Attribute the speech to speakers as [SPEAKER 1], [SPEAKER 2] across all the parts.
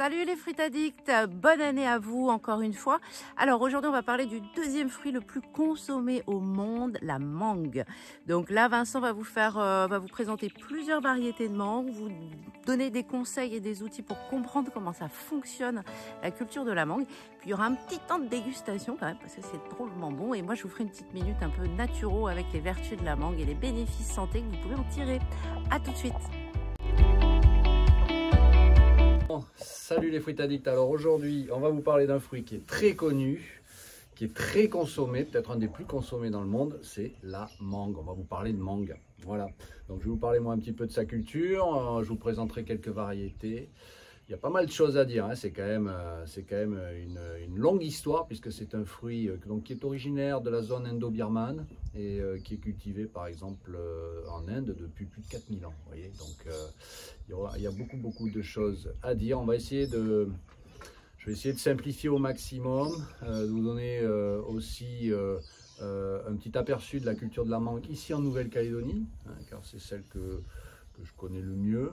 [SPEAKER 1] Salut les fruits addicts, bonne année à vous encore une fois. Alors aujourd'hui on va parler du deuxième fruit le plus consommé au monde, la mangue. Donc là Vincent va vous présenter plusieurs variétés de mangue, vous donner des conseils et des outils pour comprendre comment ça fonctionne la culture de la mangue. Puis il y aura un petit temps de dégustation quand même parce que c'est drôlement bon et moi je vous ferai une petite minute un peu naturaux avec les vertus de la mangue et les bénéfices santé que vous pouvez en tirer. À tout de suite.
[SPEAKER 2] Salut les fruits addicts, alors aujourd'hui on va vous parler d'un fruit qui est très connu, qui est très consommé, peut-être un des plus consommés dans le monde, c'est la mangue. On va vous parler de mangue, voilà. Donc je vais vous parler moi un petit peu de sa culture, je vous présenterai quelques variétés. Il y a pas mal de choses à dire, hein. C'est quand même une longue histoire puisque c'est un fruit donc, qui est originaire de la zone indo-birmane et qui est cultivé par exemple en Inde depuis plus de 4000 ans. Vous voyez, donc il y a beaucoup de choses à dire. Je vais essayer de simplifier au maximum, de vous donner aussi un petit aperçu de la culture de la mangue ici en Nouvelle-Calédonie, hein, car c'est celle que je connais le mieux,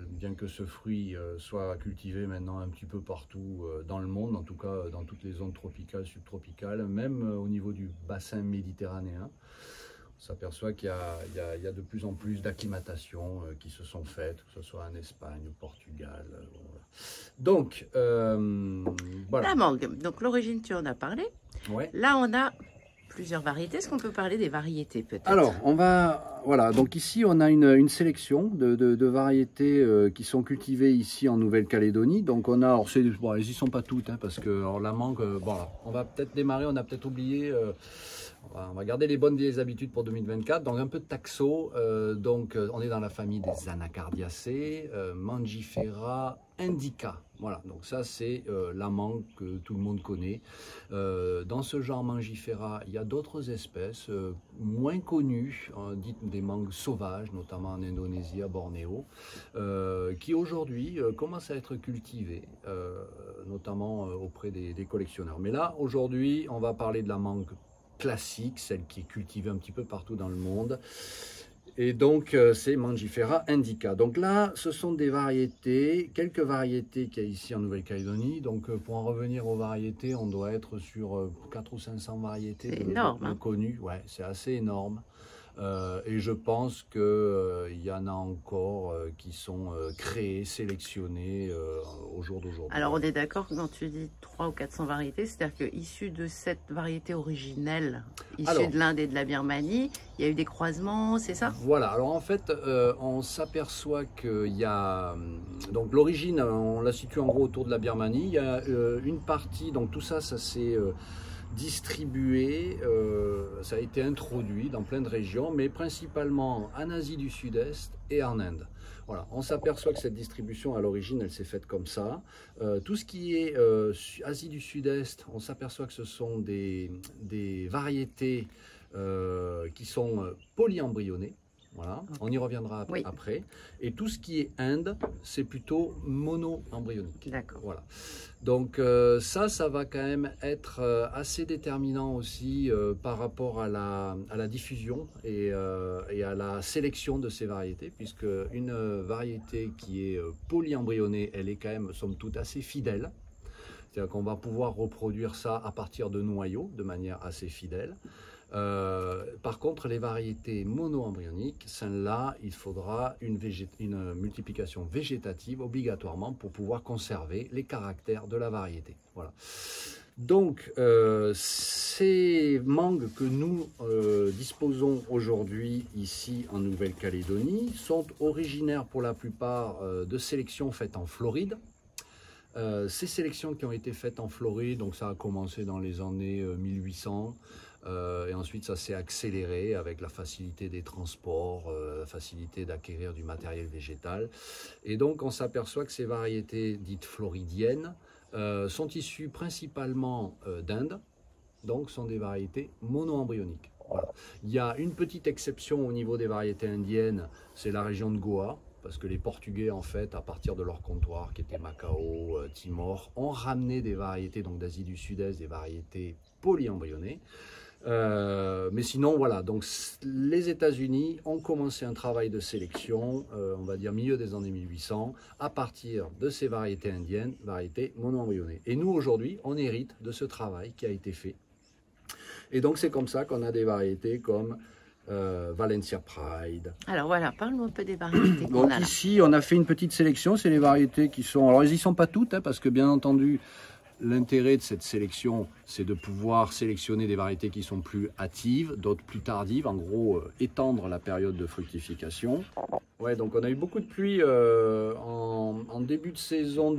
[SPEAKER 2] bien que ce fruit soit cultivé maintenant un petit peu partout dans le monde, en tout cas dans toutes les zones tropicales, subtropicales, même au niveau du bassin méditerranéen. On s'aperçoit qu'il y a de plus en plus d'acclimatations qui se sont faites, que ce soit en Espagne, au Portugal. Voilà. Donc, voilà.
[SPEAKER 1] La mangue, donc l'origine tu en as parlé.
[SPEAKER 2] Ouais.
[SPEAKER 1] Là on a plusieurs variétés. Est-ce qu'on peut parler des variétés peut-être?
[SPEAKER 2] Alors, voilà, donc ici on a une sélection de variétés qui sont cultivées ici en Nouvelle-Calédonie. Donc on a, bon, elles y sont pas toutes, hein, parce que alors, la mangue, bon, on va peut-être démarrer, on a peut-être oublié, on va garder les bonnes vieilles habitudes pour 2024. Donc un peu de taxo, on est dans la famille des Anacardiacées, Mangifera indica. Voilà, donc ça c'est la mangue que tout le monde connaît. Dans ce genre Mangifera, il y a d'autres espèces moins connues, dites des mangues sauvages, notamment en Indonésie, à Bornéo, qui aujourd'hui commencent à être cultivées, notamment auprès des collectionneurs. Mais là, aujourd'hui, on va parler de la mangue classique, celle qui est cultivée un petit peu partout dans le monde. Et donc, c'est Mangifera indica. Donc là, ce sont des variétés, quelques variétés qu'il y a ici en Nouvelle-Calédonie. Donc, pour en revenir aux variétés, on doit être sur 400 ou 500 variétés de connues. Ouais, c'est assez énorme. Et je pense qu'il y en a encore qui sont créées, sélectionnées au jour d'aujourd'hui.
[SPEAKER 1] Alors on est d'accord quand tu dis 300 ou 400 variétés, c'est-à-dire qu'issues de cette variété originelle, issue de l'Inde et de la Birmanie, il y a eu des croisements, c'est ça?
[SPEAKER 2] Voilà, alors en fait, on s'aperçoit qu'il y a... Donc l'origine, on la situe en gros autour de la Birmanie. Il y a une partie, donc tout ça, ça s'est... distribué, ça a été introduit dans plein de régions, mais principalement en Asie du Sud-Est et en Inde. Voilà, on s'aperçoit que cette distribution à l'origine, elle s'est faite comme ça. Tout ce qui est Asie du Sud-Est, on s'aperçoit que ce sont des variétés qui sont polyembryonnées. Voilà, on y reviendra après. Et tout ce qui est Inde, c'est plutôt mono-embryonique. D'accord. Voilà. Donc ça va quand même être assez déterminant aussi par rapport à la diffusion et à la sélection de ces variétés, puisque une variété qui est polyembryonnée, elle est quand même, somme toute, assez fidèle. C'est-à-dire qu'on va pouvoir reproduire ça à partir de noyaux de manière assez fidèle. Par contre, les variétés mono-embryoniques, celles-là, il faudra une multiplication végétative obligatoirement pour pouvoir conserver les caractères de la variété. Voilà. Donc, ces mangues que nous disposons aujourd'hui ici en Nouvelle-Calédonie sont originaires pour la plupart de sélections faites en Floride. Ces sélections qui ont été faites en Floride, donc ça a commencé dans les années 1800, et ensuite ça s'est accéléré avec la facilité des transports, la facilité d'acquérir du matériel végétal. Et donc on s'aperçoit que ces variétés dites floridiennes sont issues principalement d'Inde, donc sont des variétés mono-embryoniques. Voilà. Il y a une petite exception au niveau des variétés indiennes, c'est la région de Goa, parce que les Portugais, en fait, à partir de leur comptoir, qui était Macao, Timor, ont ramené des variétés, donc d'Asie du Sud-Est, des variétés polyembryonnées. Mais sinon, voilà, donc les États-Unis ont commencé un travail de sélection, on va dire milieu des années 1800, à partir de ces variétés indiennes, variétés mono-embryonnées. Et nous, aujourd'hui, on hérite de ce travail qui a été fait. Et donc, c'est comme ça qu'on a des variétés comme Valencia Pride.
[SPEAKER 1] Alors voilà, parle-nous un peu des variétés qu'on
[SPEAKER 2] Donc
[SPEAKER 1] a là.
[SPEAKER 2] ici, on a fait une petite sélection, c'est les variétés qui sont... Alors, elles n'y sont pas toutes, hein, parce que bien entendu, l'intérêt de cette sélection, c'est de pouvoir sélectionner des variétés qui sont plus hâtives, d'autres plus tardives, en gros, étendre la période de fructification. Ouais, donc on a eu beaucoup de pluie en début de saison,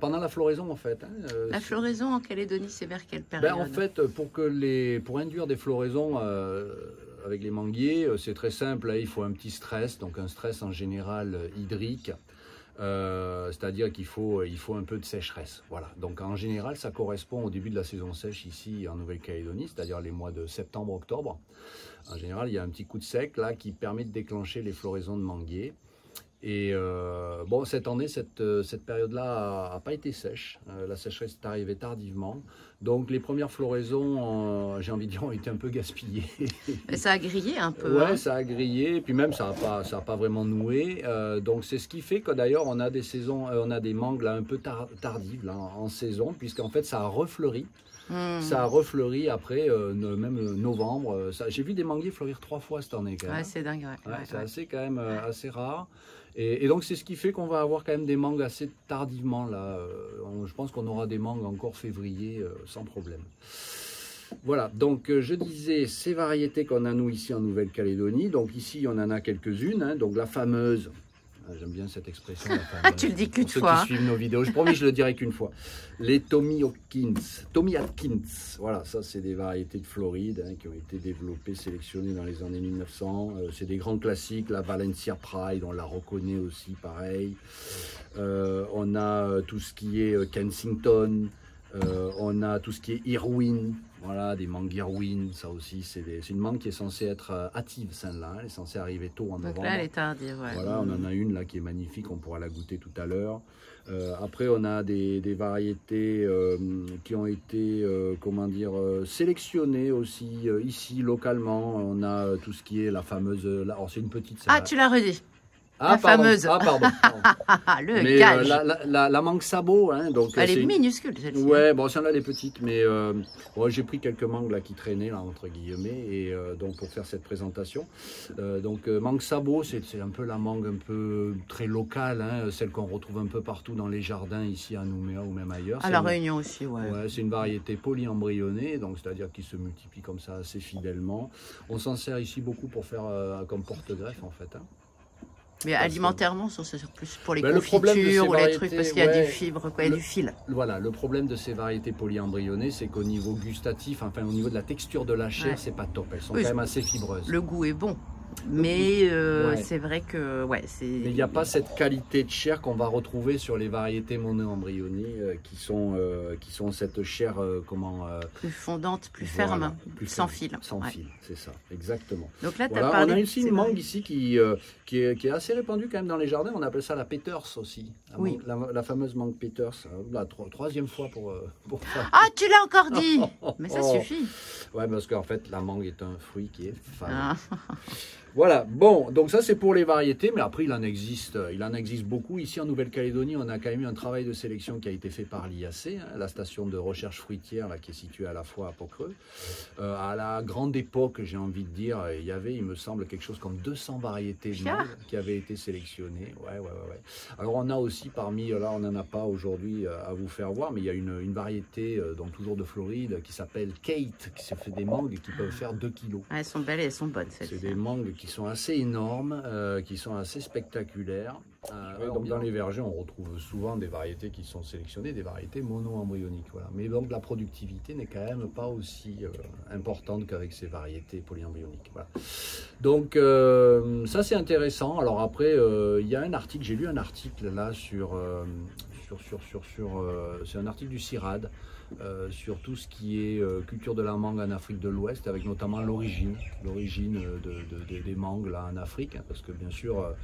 [SPEAKER 2] pendant la floraison en fait. Hein,
[SPEAKER 1] La floraison en Calédonie, c'est vers quelle période?
[SPEAKER 2] En fait, pour induire des floraisons avec les manguiers, c'est très simple, hein, il faut un petit stress, donc un stress en général hydrique. C'est-à-dire qu'il faut un peu de sécheresse. Voilà. Donc en général, ça correspond au début de la saison sèche ici en Nouvelle-Calédonie, c'est-à-dire les mois de septembre-octobre. En général, il y a un petit coup de sec là qui permet de déclencher les floraisons de manguiers. Et bon, cette année, cette période-là n'a pas été sèche. La sécheresse est arrivée tardivement. Donc les premières floraisons, j'ai envie de dire, ont été un peu gaspillées.
[SPEAKER 1] Ça a grillé un peu.
[SPEAKER 2] Ouais,
[SPEAKER 1] hein.
[SPEAKER 2] ça a grillé. Et puis même, ça a pas vraiment noué. Donc c'est ce qui fait que d'ailleurs, on a des saisons, on a des mangues là un peu tardives là, en saison, puisqu'en fait, ça a refleuri. Ça a refleuri après, même novembre. J'ai vu des manguiers fleurir 3 fois cette année quand même.
[SPEAKER 1] Ouais, c'est dingue. Ouais.
[SPEAKER 2] C'est assez quand même assez rare. Et donc c'est ce qui fait qu'on va avoir quand même des mangues assez tardivement là. Je pense qu'on aura des mangues encore février sans problème. Voilà, donc je disais ces variétés qu'on a nous ici en Nouvelle-Calédonie. Donc ici on en a quelques-unes. Hein, donc la fameuse, j'aime bien cette expression. La fameuse,
[SPEAKER 1] Tu le dis qu'une
[SPEAKER 2] pour
[SPEAKER 1] fois.
[SPEAKER 2] ceux qui suivent nos vidéos, je promets, je le dirai qu'une fois. Les Tommy Atkins. Voilà, ça c'est des variétés de Floride hein, qui ont été développées, sélectionnées dans les années 1900. C'est des grands classiques, la Valencia Pride, on la reconnaît aussi pareil. On a tout ce qui est Kensington. On a tout ce qui est Irwin, voilà, des mangues Irwin, ça aussi, c'est une mangue qui est censée être hâtive, celle-là, elle est censée arriver tôt en novembre.
[SPEAKER 1] Donc là, elle est tardive, ouais.
[SPEAKER 2] Voilà, on en a une là qui est magnifique, on pourra la goûter tout à l'heure. Après, on a des variétés qui ont été, sélectionnées aussi ici, localement. On a tout ce qui est la fameuse, alors c'est une petite...
[SPEAKER 1] Ah, tu l'as redit.
[SPEAKER 2] Ah,
[SPEAKER 1] La
[SPEAKER 2] pardon.
[SPEAKER 1] fameuse.
[SPEAKER 2] Ah, pardon.
[SPEAKER 1] Le
[SPEAKER 2] Mais
[SPEAKER 1] gage.
[SPEAKER 2] la mangue sabot, hein, donc
[SPEAKER 1] Elle est
[SPEAKER 2] une...
[SPEAKER 1] minuscule, celle-ci.
[SPEAKER 2] Ouais, bon, celle-là, elle est petite, mais bon, j'ai pris quelques mangues là qui traînaient, là, entre guillemets, et donc pour faire cette présentation. Donc, mangue sabot, c'est un peu la mangue un peu très locale, hein, celle qu'on retrouve un peu partout dans les jardins, ici à Nouméa ou même ailleurs.
[SPEAKER 1] À La Réunion aussi, ouais.
[SPEAKER 2] Ouais, c'est une variété polyembryonnée, donc c'est-à-dire qui se multiplie comme ça assez fidèlement. On s'en sert ici beaucoup pour faire comme porte-greffe, en fait. Hein.
[SPEAKER 1] Mais alimentairement, c'est plus pour les
[SPEAKER 2] le problème de ces
[SPEAKER 1] confitures ou les
[SPEAKER 2] variétés,
[SPEAKER 1] trucs, parce qu'il y a
[SPEAKER 2] ouais,
[SPEAKER 1] du fibre, quoi, il y a du fil.
[SPEAKER 2] Voilà, le problème de ces variétés polyembryonnées, c'est qu'au niveau gustatif, enfin au niveau de la texture de la chair, c'est pas top. Elles sont quand même assez fibreuses.
[SPEAKER 1] Le goût est bon. Mais
[SPEAKER 2] ouais.
[SPEAKER 1] c'est vrai que c'est.
[SPEAKER 2] Mais il n'y a pas cette qualité de chair qu'on va retrouver sur les variétés mono-embryonnées qui sont cette chair
[SPEAKER 1] plus fondante, plus
[SPEAKER 2] voilà,
[SPEAKER 1] ferme,
[SPEAKER 2] plus
[SPEAKER 1] sans
[SPEAKER 2] ferme,
[SPEAKER 1] fil.
[SPEAKER 2] Sans fil, c'est ça, exactement.
[SPEAKER 1] Donc là,
[SPEAKER 2] voilà,
[SPEAKER 1] parlé
[SPEAKER 2] on a aussi
[SPEAKER 1] de
[SPEAKER 2] une mangue ici qui est assez répandue quand même dans les jardins. On appelle ça la Peters aussi. La fameuse mangue Peters. La troisième fois pour faire...
[SPEAKER 1] Ah, tu l'as encore dit. Mais ça suffit.
[SPEAKER 2] Ouais, parce qu'en fait, la mangue est un fruit qui est fameux.
[SPEAKER 1] Ah.
[SPEAKER 2] Voilà, bon, donc ça c'est pour les variétés, mais après il en existe beaucoup. Ici en Nouvelle-Calédonie, on a quand même eu un travail de sélection qui a été fait par l'IAC, hein, la station de recherche fruitière là, qui est située à la fois à Pocreux. À la grande époque, j'ai envie de dire, il y avait, il me semble, quelque chose comme 200 variétés de mangue qui avaient été sélectionnées. Ouais. Alors on a aussi parmi, là on n'en a pas aujourd'hui à vous faire voir, mais il y a une variété, donc toujours de Floride, qui s'appelle Kate, qui se fait des mangues qui peuvent faire 2 kilos.
[SPEAKER 1] Ah, elles sont belles et elles sont bonnes.
[SPEAKER 2] C'est des mangues qui sont assez énormes, qui sont assez spectaculaires. Donc dans les vergers, on retrouve souvent des variétés qui sont sélectionnées, des variétés mono-embryoniques. Voilà. Mais donc la productivité n'est quand même pas aussi importante qu'avec ces variétés polyembryoniques. Voilà. Donc ça c'est intéressant. Alors après, il y a un article, j'ai lu un article là sur c'est un article du CIRAD sur tout ce qui est culture de la mangue en Afrique de l'Ouest, avec notamment l'origine des mangues là en Afrique, hein, parce que bien sûr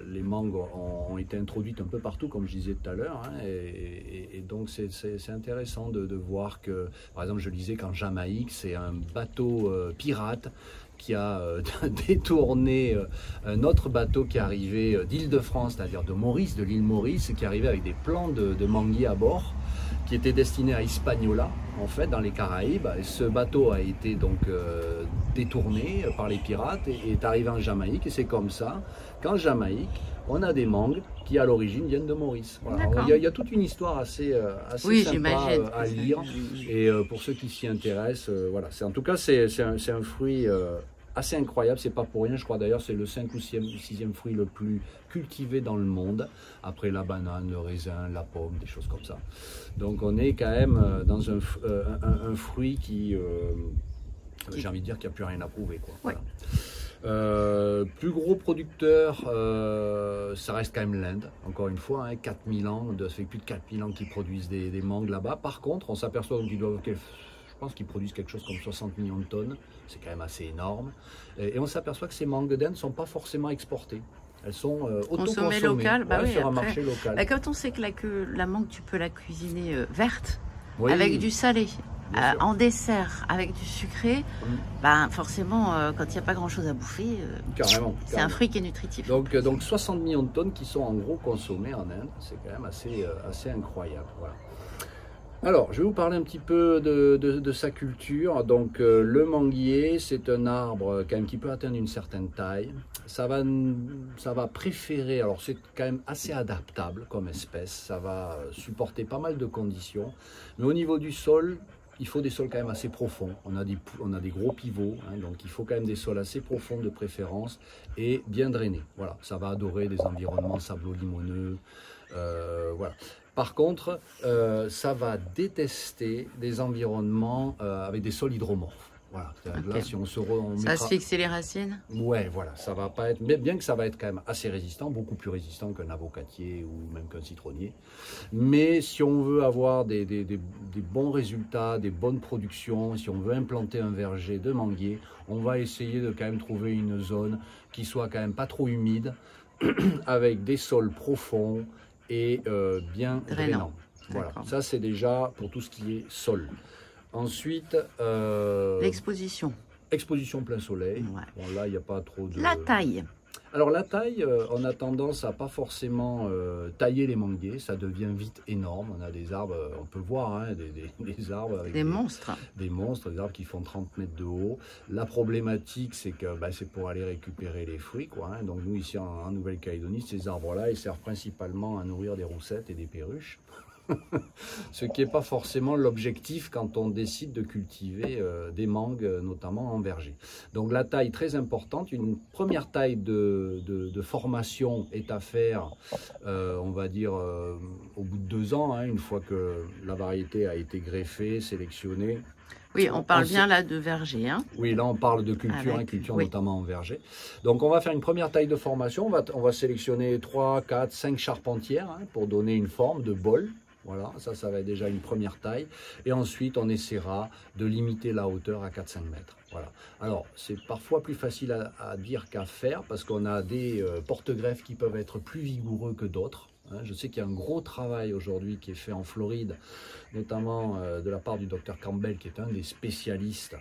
[SPEAKER 2] les mangues ont été introduites un peu partout, comme je disais tout à l'heure, hein, et donc c'est intéressant de voir que, par exemple, je lisais qu'en Jamaïque, c'est un bateau pirate qui a détourné un autre bateau qui arrivait d'Île-de-France, c'est-à-dire de Maurice, de l'île Maurice, qui arrivait avec des plants de manguiers à bord, qui était destiné à Hispaniola, en fait, dans les Caraïbes. Et ce bateau a été donc détourné par les pirates et est arrivé en Jamaïque. Et c'est comme ça qu'en Jamaïque, on a des mangues qui, à l'origine, viennent de Maurice. Voilà. Il y a toute une histoire assez
[SPEAKER 1] oui,
[SPEAKER 2] sympa à lire. Et pour ceux qui s'y intéressent, voilà. En tout cas, c'est un fruit assez incroyable. C'est pas pour rien, je crois d'ailleurs, c'est le 5e ou 6e fruit le plus cultivé dans le monde, après la banane, le raisin, la pomme, des choses comme ça. Donc on est quand même dans un fruit qui, j'ai envie de dire, qu'il n'y a plus rien à prouver, quoi.
[SPEAKER 1] Ouais.
[SPEAKER 2] Voilà. Plus gros producteur, ça reste quand même l'Inde, encore une fois, hein, 4000 ans, ça fait plus de 4000 ans qu'ils produisent des mangues là-bas. Par contre, on s'aperçoit qu'ils doivent, je pense qu'ils produisent quelque chose comme 60 millions de tonnes, c'est quand même assez énorme. Et on s'aperçoit que ces mangues d'Inde ne sont pas forcément exportées. Elles sont auto-consommées
[SPEAKER 1] local, bah oui,
[SPEAKER 2] sur un
[SPEAKER 1] après,
[SPEAKER 2] marché local.
[SPEAKER 1] Bah, quand on sait que la mangue, tu peux la cuisiner verte,
[SPEAKER 2] Oui,
[SPEAKER 1] avec du salé, en dessert, avec du sucré, bah, forcément, quand il n'y a pas grand-chose à bouffer, c'est un fruit qui est nutritif.
[SPEAKER 2] Donc 60 millions de tonnes qui sont en gros consommées en Inde, c'est quand même assez incroyable. Voilà. Alors, je vais vous parler un petit peu de sa culture. Donc, le manguier, c'est un arbre quand même qui peut atteindre une certaine taille. Ça va préférer, alors c'est quand même assez adaptable comme espèce, ça va supporter pas mal de conditions. Mais au niveau du sol, il faut des sols quand même assez profonds. On a des gros pivots, hein, donc il faut quand même des sols assez profonds de préférence et bien drainés. Voilà, ça va adorer des environnements sablo-limoneux. Voilà. Par contre, ça va détester des environnements avec des sols hydromorphes. Voilà. Là, si on
[SPEAKER 1] ça asphyxie les racines.
[SPEAKER 2] Ouais, voilà, ça va pas être, mais bien que ça va être quand même assez résistant, beaucoup plus résistant qu'un avocatier ou même qu'un citronnier. Mais si on veut avoir des bons résultats, des bonnes productions, si on veut implanter un verger de manguier, on va essayer de quand même trouver une zone qui soit quand même pas trop humide, avec des sols profonds et bien drainants. Voilà, ça c'est déjà pour tout ce qui est sol. Ensuite,
[SPEAKER 1] l'exposition.
[SPEAKER 2] Exposition plein soleil.
[SPEAKER 1] Ouais.
[SPEAKER 2] Bon, là, il n'y a pas trop de...
[SPEAKER 1] La taille.
[SPEAKER 2] Alors la taille, on a tendance à pas forcément tailler les manguiers, ça devient vite énorme. On a des arbres, on peut voir hein, des arbres avec
[SPEAKER 1] des monstres.
[SPEAKER 2] Des monstres, des arbres qui font 30 mètres de haut. La problématique, c'est que c'est pour aller récupérer les fruits, quoi. Hein. Donc nous ici en Nouvelle-Calédonie, ces arbres-là, ils servent principalement à nourrir des roussettes et des perruches. Ce qui n'est pas forcément l'objectif quand on décide de cultiver des mangues, notamment en verger. Donc la taille très importante, une première taille de formation est à faire, on va dire, au bout de 2 ans, hein, une fois que la variété a été greffée, sélectionnée.
[SPEAKER 1] Oui, on parle bien là de verger. Hein.
[SPEAKER 2] Oui, là on parle de culture, oui. Notamment en verger. Donc on va faire une première taille de formation, on va sélectionner 3, 4, 5 charpentières hein, pour donner une forme de bol. Voilà, ça va être déjà une première taille. Et ensuite, on essaiera de limiter la hauteur à 4-5 mètres. Voilà. Alors, c'est parfois plus facile à dire qu'à faire parce qu'on a des porte-greffes qui peuvent être plus vigoureux que d'autres. Hein. Je sais qu'il y a un gros travail aujourd'hui qui est fait en Floride, notamment de la part du docteur Campbell, qui est un des spécialistes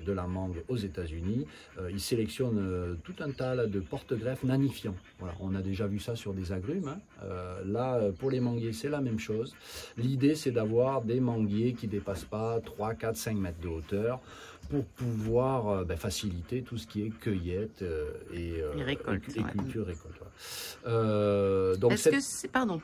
[SPEAKER 2] de la mangue aux États-Unis. Il sélectionne tout un tas là, de porte-greffes nanifiants. Voilà, on a déjà vu ça sur des agrumes. Hein. Là, pour les manguiers, c'est la même chose. L'idée, c'est d'avoir des manguiers qui ne dépassent pas 3, 4, 5 mètres de hauteur pour pouvoir faciliter tout ce qui est cueillette et culture récolte. Ouais. Donc
[SPEAKER 1] est-ce que c'est... Pardon.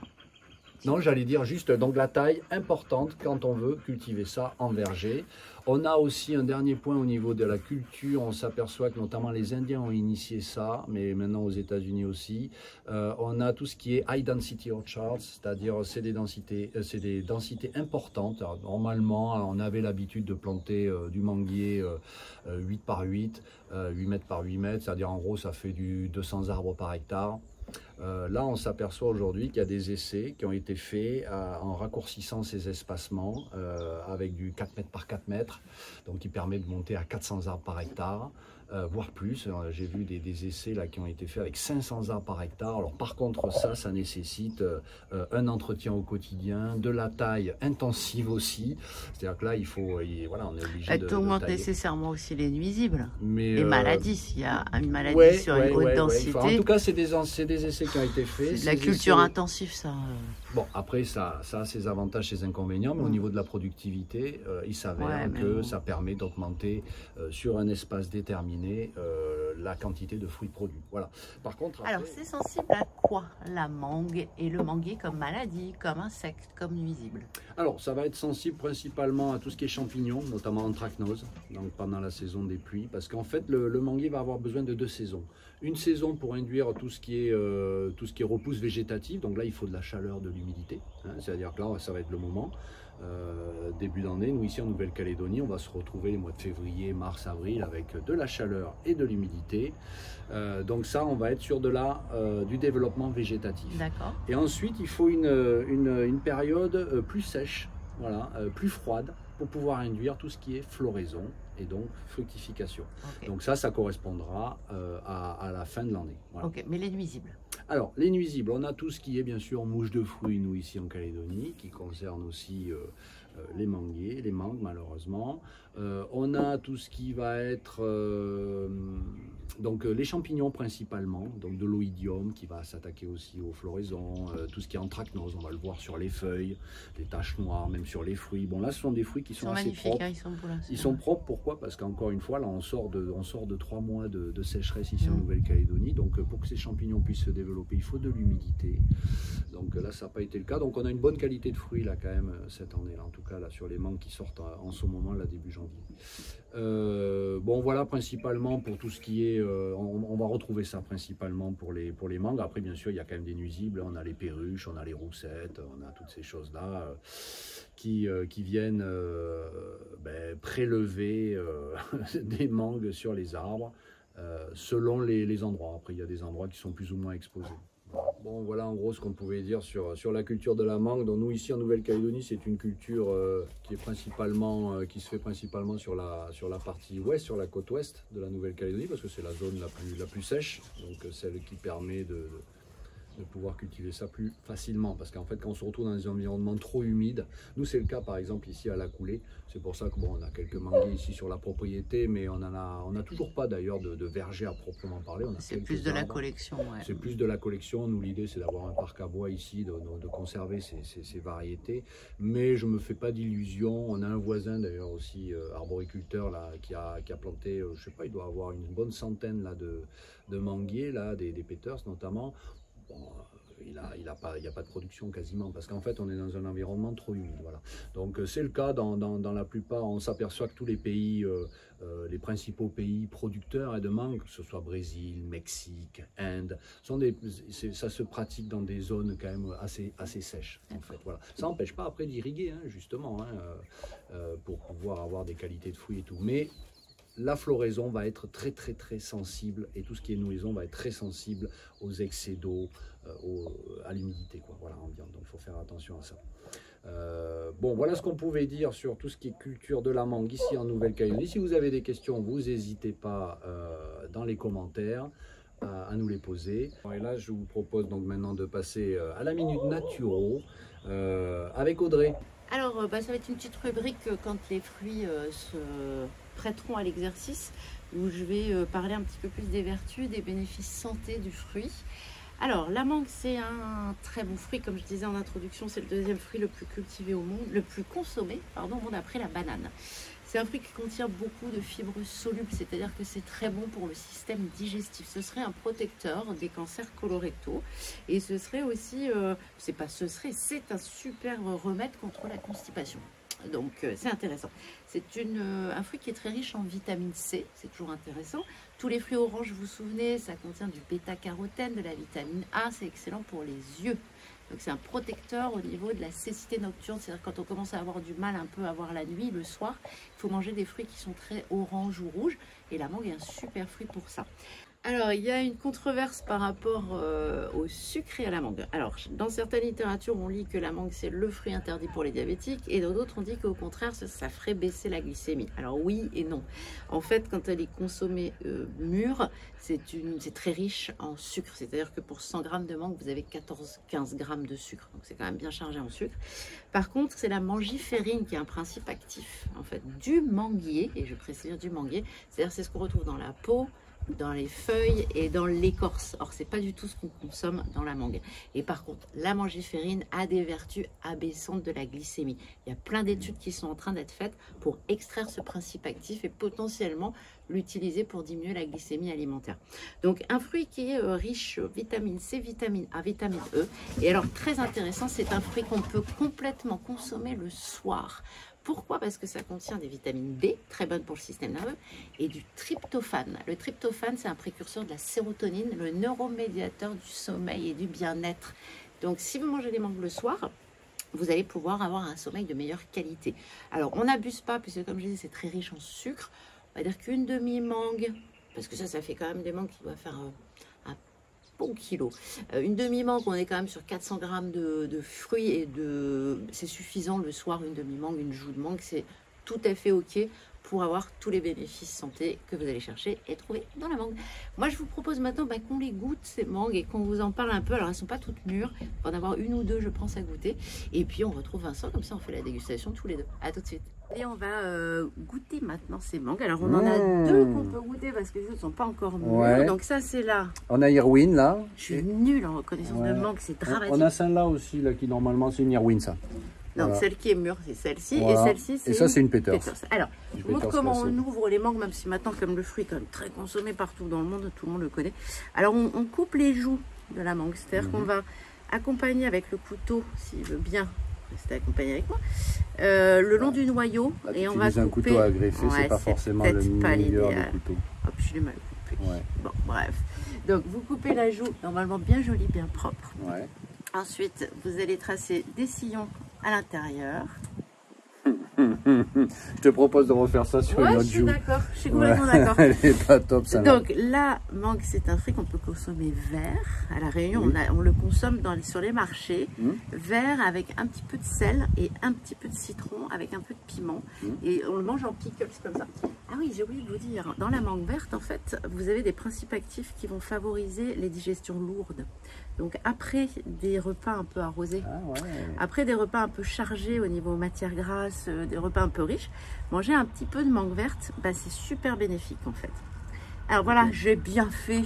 [SPEAKER 2] Non, j'allais dire juste donc la taille importante quand on veut cultiver ça en verger. On a aussi un dernier point au niveau de la culture. On s'aperçoit que notamment les Indiens ont initié ça, mais maintenant aux États-Unis aussi. On a tout ce qui est high density orchards, c'est-à-dire c'est des densités importantes. Alors, normalement, on avait l'habitude de planter du manguier 8 par 8, 8 mètres par 8 mètres, c'est-à-dire en gros ça fait du 200 arbres par hectare. Là, on s'aperçoit aujourd'hui qu'il y a des essais qui ont été faits en raccourcissant ces espacements avec du 4 mètres par 4 mètres, donc qui permet de monter à 400 arbres par hectare. Voire plus. J'ai vu des essais là, qui ont été faits avec 500 arbres par hectare. Alors par contre ça nécessite un entretien au quotidien, de la taille intensive aussi. C'est-à-dire que là voilà, on est obligé
[SPEAKER 1] de augmenter nécessairement aussi les nuisibles,
[SPEAKER 2] mais,
[SPEAKER 1] les maladies. S'il y a une maladie sur une haute densité.
[SPEAKER 2] Enfin, en tout cas, c'est des essais qui ont été faits.
[SPEAKER 1] C'est de la culture intensive, ça.
[SPEAKER 2] Bon, après, ça a ses avantages, ses inconvénients, mais au niveau de la productivité, il s'avère que ça permet d'augmenter sur un espace déterminé la quantité de fruits produits. Voilà. Par contre, après...
[SPEAKER 1] Alors, c'est sensible à quoi la mangue et le manguier comme maladie, comme insecte, comme nuisible?
[SPEAKER 2] Alors, ça va être sensible principalement à tout ce qui est champignons, notamment anthracnose, donc pendant la saison des pluies, parce qu'en fait, le manguier va avoir besoin de 2 saisons. Une saison pour induire tout ce qui est repousse végétative, donc là, il faut de la chaleur, de l'humidité, hein, c'est-à-dire que là, ça va être le moment. Début d'année, nous ici en Nouvelle-Calédonie, on va se retrouver les mois de février, mars, avril avec de la chaleur et de l'humidité. Donc ça, on va être sur du développement végétatif.
[SPEAKER 1] D'accord.
[SPEAKER 2] Et ensuite, il faut une période plus sèche, voilà, plus froide, pour pouvoir induire tout ce qui est floraison et donc fructification. Okay. Donc ça correspondra à la fin de l'année. Voilà.
[SPEAKER 1] Ok, mais les nuisibles?
[SPEAKER 2] Alors, les nuisibles, on a tout ce qui est bien sûr mouche de fruits, nous ici en Calédonie, qui concerne aussi les manguiers, les mangues malheureusement. On a tout ce qui va être donc les champignons principalement, donc de l'oïdium qui va s'attaquer aussi aux floraisons, tout ce qui est anthracnose, on va le voir sur les feuilles, des taches noires, même sur les fruits. Bon là, ce sont des fruits qui sont assez propres.
[SPEAKER 1] Hein, ils sont beaux, là,
[SPEAKER 2] ils sont propres, pourquoi? Parce qu'encore une fois, là, on sort de 3 mois de sécheresse ici en Nouvelle-Calédonie, donc pour que ces champignons puissent se développer, il faut de l'humidité. Donc là, ça n'a pas été le cas. Donc on a une bonne qualité de fruits là quand même cette année, là, en tout cas là sur les mangues qui sortent en ce moment là début janvier. Bon voilà principalement pour tout ce qui est, on va retrouver ça principalement pour les mangues. Après bien sûr il y a quand même des nuisibles, on a les perruches, on a les roussettes, on a toutes ces choses là qui viennent prélever des mangues sur les arbres selon les endroits. Après il y a des endroits qui sont plus ou moins exposés. Bon, voilà en gros ce qu'on pouvait dire sur la culture de la mangue. Donc nous ici en Nouvelle-Calédonie, c'est une culture qui se fait principalement sur la partie ouest, sur la côte ouest de la Nouvelle-Calédonie, parce que c'est la zone la plus sèche, donc celle qui permet de pouvoir cultiver ça plus facilement, parce qu'en fait quand on se retrouve dans des environnements trop humides, nous c'est le cas par exemple ici à la Coulée, c'est pour ça que bon, on a quelques manguiers ici sur la propriété, mais on a toujours pas d'ailleurs de verger à proprement parler.
[SPEAKER 1] C'est plus de la collection. Ouais.
[SPEAKER 2] C'est plus de la collection, nous l'idée c'est d'avoir un parc à bois ici, de conserver ces variétés, mais je me fais pas d'illusions. On a un voisin d'ailleurs aussi arboriculteur là qui a planté, je sais pas, il doit avoir une bonne centaine là de manguiers là, des peters notamment. Bon, il n'y a pas de production quasiment, parce qu'en fait on est dans un environnement trop humide. Voilà. Donc c'est le cas dans la plupart. On s'aperçoit que tous les pays, les principaux pays producteurs de mangue, que ce soit Brésil, Mexique, Inde, ça se pratique dans des zones quand même assez sèches. En fait. Voilà. Ça n'empêche pas après d'irriguer, hein, justement, pour pouvoir avoir des qualités de fruits et tout. Mais la floraison va être très sensible, et tout ce qui est nourrison va être très sensible aux excès d'eau, à l'humidité, voilà, ambiante. Donc il faut faire attention à ça. Bon, voilà ce qu'on pouvait dire sur tout ce qui est culture de la mangue ici en Nouvelle-Calédonie. Si vous avez des questions, vous n'hésitez pas dans les commentaires à nous les poser. Et là, je vous propose donc maintenant de passer à la Minute Naturo avec Audrey.
[SPEAKER 1] Alors, ça va être une petite rubrique quand les fruits se prêteront à l'exercice, où je vais parler un petit peu plus des vertus, des bénéfices santé du fruit. Alors, la mangue, c'est un très bon fruit. Comme je disais en introduction, c'est le deuxième fruit le plus cultivé au monde, le plus consommé, au monde après la banane. C'est un fruit qui contient beaucoup de fibres solubles, c'est-à-dire que c'est très bon pour le système digestif. Ce serait un protecteur des cancers colorectaux, et ce serait aussi, c'est un super remède contre la constipation. Donc c'est intéressant. C'est un fruit qui est très riche en vitamine C, c'est toujours intéressant. Tous les fruits oranges, vous vous souvenez, ça contient du bêta-carotène, de la vitamine A, c'est excellent pour les yeux. Donc c'est un protecteur au niveau de la cécité nocturne, c'est-à-dire quand on commence à avoir du mal un peu à voir la nuit, le soir, il faut manger des fruits qui sont très orange ou rouge, et la mangue est un super fruit pour ça. Alors, il y a une controverse par rapport au sucre et à la mangue. Alors, dans certaines littératures, on lit que la mangue, c'est le fruit interdit pour les diabétiques, et dans d'autres, on dit qu'au contraire, ça ferait baisser la glycémie. Alors, oui et non. En fait, quand elle est consommée mûre, c'est très riche en sucre. C'est-à-dire que pour 100 grammes de mangue, vous avez 14-15 grammes de sucre. Donc, c'est quand même bien chargé en sucre. Par contre, c'est la mangiférine qui est un principe actif, en fait, du manguier, et je précise du manguier. C'est-à-dire, c'est ce qu'on retrouve dans la peau, dans les feuilles et dans l'écorce. Or, c'est pas du tout ce qu'on consomme dans la mangue. Et par contre, la mangiférine a des vertus abaissantes de la glycémie. Il y a plein d'études qui sont en train d'être faites pour extraire ce principe actif et potentiellement l'utiliser pour diminuer la glycémie alimentaire. Donc, un fruit qui est riche vitamine C, vitamine A, vitamine E. Et alors, très intéressant, c'est un fruit qu'on peut complètement consommer le soir. Pourquoi? Parce que ça contient des vitamines B, très bonnes pour le système nerveux, et du tryptophane. Le tryptophane, c'est un précurseur de la sérotonine, le neuromédiateur du sommeil et du bien-être. Donc, si vous mangez des mangues le soir, vous allez pouvoir avoir un sommeil de meilleure qualité. Alors, on n'abuse pas, puisque comme je disais, c'est très riche en sucre. On va dire qu'une demi-mangue, parce que ça fait quand même des mangues qui doivent faire un bon kilo. Une demi-mangue, on est quand même sur 400 grammes de fruits et c'est suffisant le soir, une demi-mangue, une joue de mangue, c'est tout à fait ok pour avoir tous les bénéfices santé que vous allez chercher et trouver dans la mangue. Moi, je vous propose maintenant qu'on les goûte, ces mangues, et qu'on vous en parle un peu. Alors, elles ne sont pas toutes mûres. Il va en avoir une ou deux, je pense, à goûter. Et puis, on retrouve Vincent, comme ça, on fait la dégustation tous les deux. À tout de suite. Et on va goûter maintenant ces mangues. Alors, on en a deux qu'on peut goûter parce que les autres ne sont pas encore mûres. Ouais. Donc, ça, c'est là.
[SPEAKER 2] On a Irwin, là.
[SPEAKER 1] Je suis nulle en reconnaissance de mangue, c'est dramatique.
[SPEAKER 2] On a celle-là aussi, là, qui normalement, c'est une Irwin, ça.
[SPEAKER 1] Donc,
[SPEAKER 2] voilà.
[SPEAKER 1] Celle qui est mûre, c'est celle-ci.
[SPEAKER 2] Voilà.
[SPEAKER 1] Et celle-ci, c'est.
[SPEAKER 2] Et ça, c'est une Peters.
[SPEAKER 1] Alors, je vous montre comment on ouvre les mangues, même si maintenant, comme le fruit est quand même très consommé partout dans le monde, tout le monde le connaît. Alors, on coupe les joues de la mangue. C'est-à-dire qu'on va accompagner avec le couteau, s'il veut bien rester accompagné avec moi, le long du noyau.
[SPEAKER 2] Là,
[SPEAKER 1] et on
[SPEAKER 2] va couper. Un couteau à greffer, c'est pas forcément le meilleur des couteaux.
[SPEAKER 1] Hop, je l'ai mal coupé. Ouais. Bon, bref. Donc, vous coupez la joue, normalement bien jolie, bien propre.
[SPEAKER 2] Ouais.
[SPEAKER 1] Ensuite, vous allez tracer des sillons à l'intérieur.
[SPEAKER 2] Je te propose de refaire ça sur une autre joue.
[SPEAKER 1] Je suis d'accord, je suis complètement d'accord.
[SPEAKER 2] Elle est pas top, ça.
[SPEAKER 1] Donc, la mangue, c'est un fruit qu'on peut consommer vert. À La Réunion, on le consomme sur les marchés. Vert avec un petit peu de sel et un petit peu de citron avec un peu de piment. Et on le mange en pickles comme ça. Ah oui, j'ai oublié de vous dire, dans la mangue verte, en fait, vous avez des principes actifs qui vont favoriser les digestions lourdes. Donc, après des repas un peu arrosés, après des repas un peu chargés au niveau matière grasse, des repas un peu riches, manger un petit peu de mangue verte, c'est super bénéfique en fait. Alors voilà, j'ai bien fait.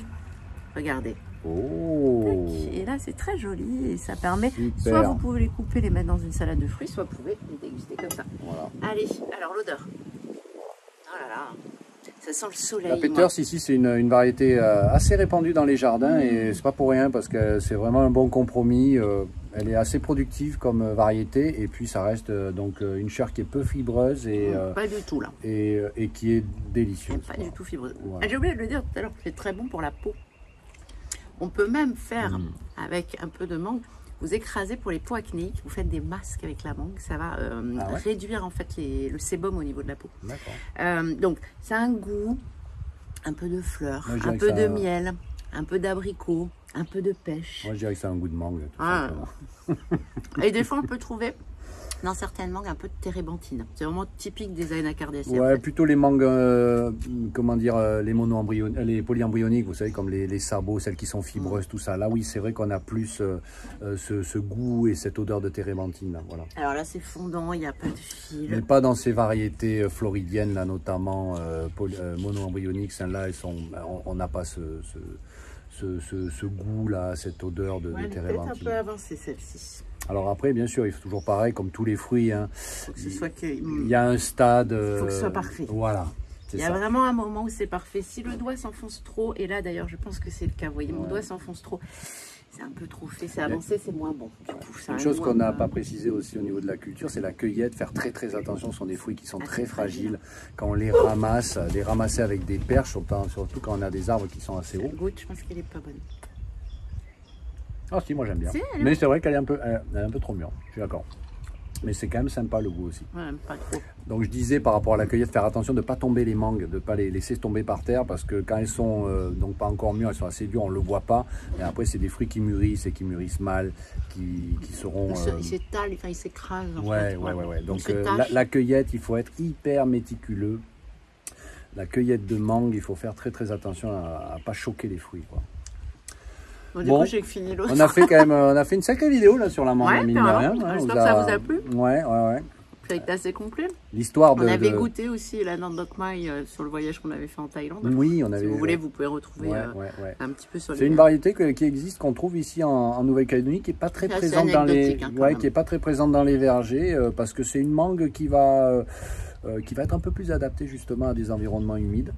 [SPEAKER 1] Regardez.
[SPEAKER 2] Oh.
[SPEAKER 1] Et là, c'est très joli et ça permet, soit vous pouvez les couper, les mettre dans une salade de fruits, soit vous pouvez les déguster comme ça. Voilà. Allez, alors l'odeur. Oh là là. Ça sent le soleil.
[SPEAKER 2] La Peters, ici, c'est une variété assez répandue dans les jardins et c'est pas pour rien parce que c'est vraiment un bon compromis. Elle est assez productive comme variété et puis ça reste donc une chair qui est peu fibreuse et
[SPEAKER 1] pas du tout là
[SPEAKER 2] et qui est délicieuse.
[SPEAKER 1] Pas du tout fibreuse. Voilà. J'ai oublié de le dire tout à l'heure, c'est très bon pour la peau. On peut même faire avec un peu de mangue. Vous écrasez pour les peaux acnéiques, vous faites des masques avec la mangue, ça va réduire en fait le sébum au niveau de la peau. Donc, c'est un goût, un peu de fleurs, un peu de miel, un peu d'abricot, un peu de pêche.
[SPEAKER 2] Moi, je dirais que c'est un goût de mangue.
[SPEAKER 1] Et des fois, on peut trouver dans certaines mangues un peu de térébenthine. C'est vraiment typique des anacardiacées.
[SPEAKER 2] Ouais, plutôt les mangues, comment dire, les polyembryoniques, vous savez, comme les sabots, celles qui sont fibreuses, tout ça. Là, oui, c'est vrai qu'on a plus ce goût et cette odeur de térébenthine. Là, voilà.
[SPEAKER 1] Alors là, c'est fondant, il n'y a pas de fil.
[SPEAKER 2] Mais pas dans ces variétés floridiennes, là, notamment mono-embryoniques. Celles-là, on n'a pas ce goût-là, cette odeur de térébenthine.
[SPEAKER 1] Peut-être un peu avancée, celle-ci.
[SPEAKER 2] Alors après, bien sûr, il faut toujours pareil, comme tous les fruits. Hein,
[SPEAKER 1] il
[SPEAKER 2] y a un stade...
[SPEAKER 1] Il faut que ce soit parfait.
[SPEAKER 2] Voilà.
[SPEAKER 1] Il y a vraiment un moment où c'est parfait. Si le doigt s'enfonce trop, et là d'ailleurs, je pense que c'est le cas, vous voyez, mon doigt s'enfonce trop, c'est un peu trop fait, c'est avancé, c'est moins bon. Du coup,
[SPEAKER 2] une chose qu'on n'a pas précisé aussi au niveau de la culture, c'est la cueillette. Faire très très attention, ce sont des fruits qui sont très fragiles. Quand on les ramasse, les ramasser avec des perches, surtout quand on a des arbres qui sont assez hauts.
[SPEAKER 1] Goûte, je pense qu'elle est pas bonne.
[SPEAKER 2] Ah si, moi j'aime bien. Mais c'est vrai qu'elle est un peu trop mûre, je suis d'accord. Mais c'est quand même sympa le goût aussi.
[SPEAKER 1] Ouais, pas trop.
[SPEAKER 2] Donc je disais par rapport à la cueillette, faire attention de ne pas tomber les mangues, de ne pas les laisser tomber par terre parce que quand elles sont donc pas encore mûres, elles sont assez dures, on ne le voit pas. Et après c'est des fruits qui mûrissent et qui mûrissent mal, qui seront...
[SPEAKER 1] Ils s'étalent, enfin ils s'écrasent.
[SPEAKER 2] Ouais. Donc la cueillette, il faut être hyper méticuleux. La cueillette de mangue, il faut faire très attention à ne pas choquer les fruits, quoi.
[SPEAKER 1] Bon, du coup, j'ai fini l'autre.
[SPEAKER 2] On a fait quand même une sacrée vidéo là sur la mangue, mine de rien.
[SPEAKER 1] J'espère que ça vous a plu.
[SPEAKER 2] Ouais.
[SPEAKER 1] Ça a été assez complet.
[SPEAKER 2] L'histoire
[SPEAKER 1] On avait goûté aussi la Naan Dok Mai sur le voyage qu'on avait fait en Thaïlande.
[SPEAKER 2] Oui, on avait.
[SPEAKER 1] Si vous voulez, vous pouvez retrouver un petit peu sur les...
[SPEAKER 2] C'est une variété qui existe, qu'on trouve ici en Nouvelle-Calédonie, qui est pas très présente dans les, qui est pas très présente dans les vergers, parce que c'est une mangue qui va être un peu plus adaptée justement à des environnements humides.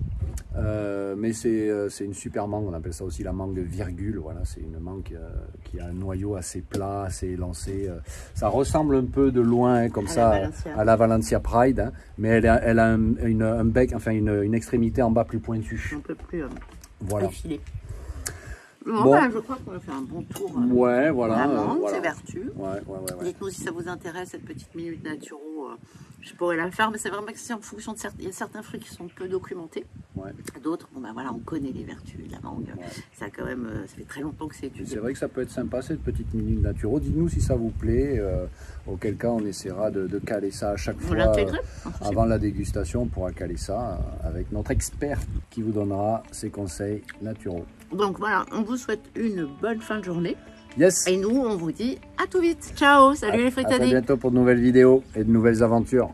[SPEAKER 2] Mais c'est une super mangue, on appelle ça aussi la mangue virgule. Voilà, c'est une mangue qui a un noyau assez plat, assez élancé. Ça ressemble un peu de loin, comme ça, à la Valencia Pride, hein, mais elle a un bec, enfin une extrémité en bas plus pointue.
[SPEAKER 1] Un peu plus
[SPEAKER 2] voilà.
[SPEAKER 1] Filé. Bon. Je crois qu'on a fait un bon tour.
[SPEAKER 2] Voilà.
[SPEAKER 1] La mangue, ses vertus.
[SPEAKER 2] Ouais.
[SPEAKER 1] Dites-nous si ça vous intéresse, cette petite minute naturo. Je pourrais la faire, mais c'est vraiment que c'est en fonction de il y a certains fruits qui sont peu documentés. D'autres, on connaît les vertus de la mangue. Ça quand même, ça fait très longtemps que c'est étudié.
[SPEAKER 2] C'est vrai que ça peut être sympa cette petite minute naturo. Dites-nous si ça vous plaît. Auquel cas, on essaiera de caler ça à chaque fois. Avant la dégustation, on pourra caler ça avec notre expert qui vous donnera ses conseils naturaux.
[SPEAKER 1] Donc voilà, on vous souhaite une bonne fin de journée.
[SPEAKER 2] Yes.
[SPEAKER 1] Et nous, on vous dit à tout vite. Ciao, salut les fritadés.
[SPEAKER 2] À très bientôt pour de nouvelles vidéos et de nouvelles aventures.